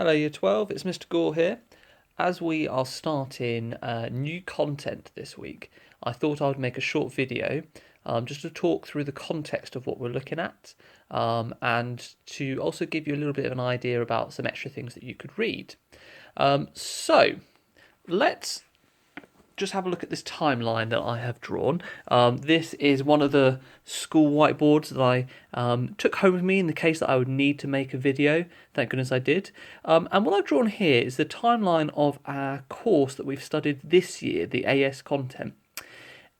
Hello Year 12, it's Mr. Gore here. As we are starting new content this week, I thought I would make a short video just to talk through the context of what we're looking at and to also give you a little bit of an idea about some extra things that you could read. So let's just have a look at this timeline that I have drawn. This is one of the school whiteboards that I took home with me in the case that I would need to make a video. Thank goodness I did. And what I've drawn here is the timeline of our course that we've studied this year, the AS content.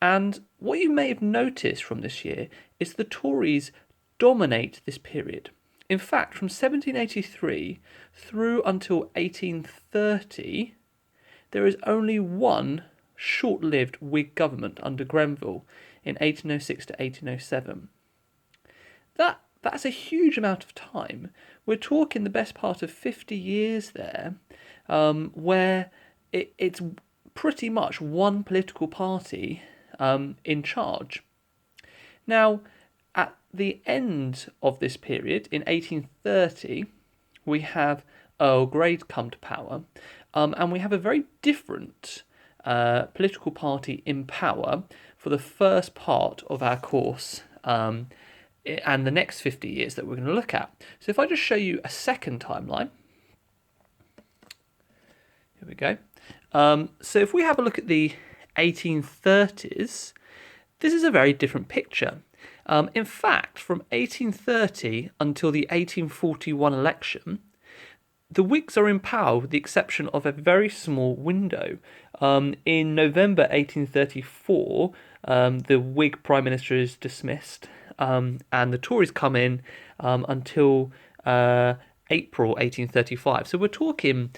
And what you may have noticed from this year is the Tories dominate this period. In fact, from 1783 through until 1830, there is only one short-lived Whig government under Grenville in 1806 to 1807. That's a huge amount of time. We're talking the best part of 50 years there, where it's pretty much one political party in charge. Now, at the end of this period, in 1830, we have Earl Grey come to power, and we have a very different political party in power for the first part of our course and the next 50 years that we're going to look at. So if I just show you a second timeline, here we go. So if we have a look at the 1830s, this is a very different picture. In fact, from 1830 until the 1841 election, the Whigs are in power with the exception of a very small window. In November 1834, the Whig Prime Minister is dismissed, and the Tories come in until April 1835. So we're talking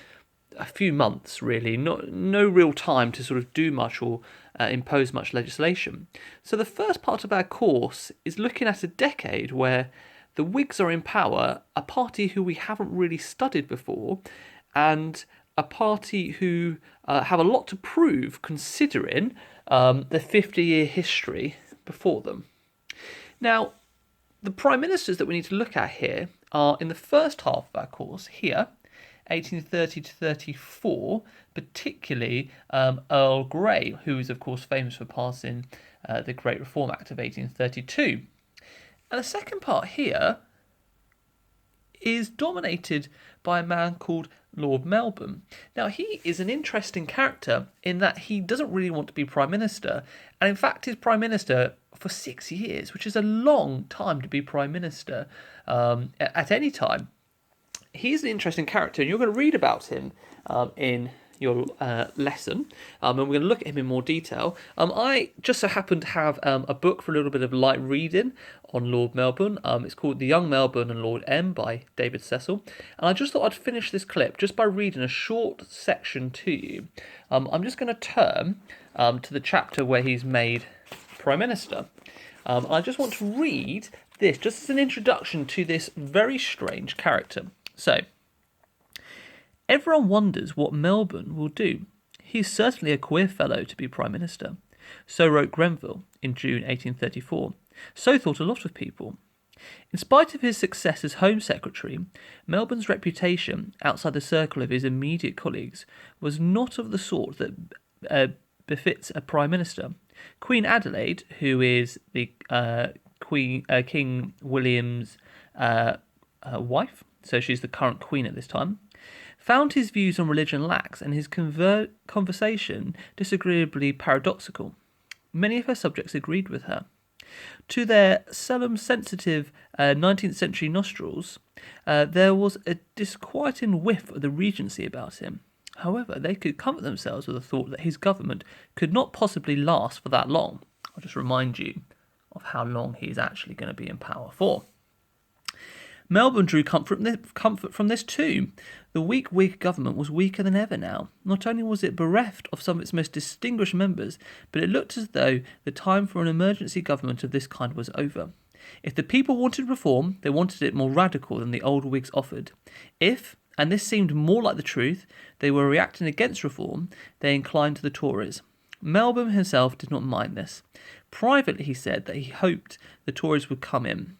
a few months, really, no real time to sort of do much or impose much legislation. So the first part of our course is looking at a decade where the Whigs are in power, a party who we haven't really studied before, and a party who have a lot to prove considering the 50-year history before them. Now, the Prime Ministers that we need to look at here are in the first half of our course here, 1830 to 34, particularly Earl Grey, who is of course famous for passing the Great Reform Act of 1832. And the second part here is dominated by a man called Lord Melbourne. Now, he is an interesting character in that he doesn't really want to be Prime Minister, and in fact is Prime Minister for 6 years, which is a long time to be Prime Minister at any time. He's an interesting character, and you're going to read about him in your lesson, and we're going to look at him in more detail. I just so happen to have a book for a little bit of light reading on Lord Melbourne. It's called The Young Melbourne and Lord M by David Cecil, and I just thought I'd finish this clip just by reading a short section to you. I'm just going to turn to the chapter where he's made Prime Minister. I just want to read this just as an introduction to this very strange character. So, everyone wonders what Melbourne will do. He's certainly a queer fellow to be Prime Minister. So wrote Grenville in June 1834. So thought a lot of people. In spite of his success as Home Secretary, Melbourne's reputation outside the circle of his immediate colleagues was not of the sort that befits a Prime Minister. Queen Adelaide, who is the King William's wife, so she's the current queen at this time, found his views on religion lax and his conversation disagreeably paradoxical. Many of her subjects agreed with her. To their solemn, sensitive 19th century nostrils, there was a disquieting whiff of the Regency about him. However, they could comfort themselves with the thought that his government could not possibly last for that long. I'll just remind you of how long he's actually going to be in power for. Melbourne drew comfort from this too. The weak Whig government was weaker than ever now. Not only was it bereft of some of its most distinguished members, but it looked as though the time for an emergency government of this kind was over. If the people wanted reform, they wanted it more radical than the old Whigs offered. If, and this seemed more like the truth, they were reacting against reform, they inclined to the Tories. Melbourne himself did not mind this. Privately he said that he hoped the Tories would come in.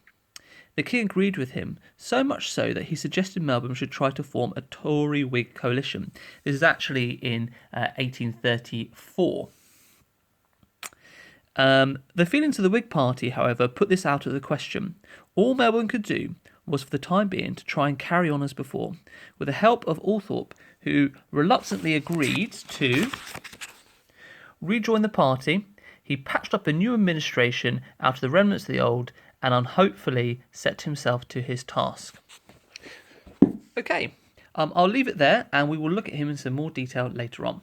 The king agreed with him, so much so that he suggested Melbourne should try to form a Tory-Whig coalition. This is actually in 1834. The feelings of the Whig Party, however, put this out of the question. All Melbourne could do was for the time being to try and carry on as before, with the help of Althorp, who reluctantly agreed to rejoin the party. He patched up a new administration out of the remnants of the old and unhopefully set himself to his task. Okay, I'll leave it there and we will look at him in some more detail later on.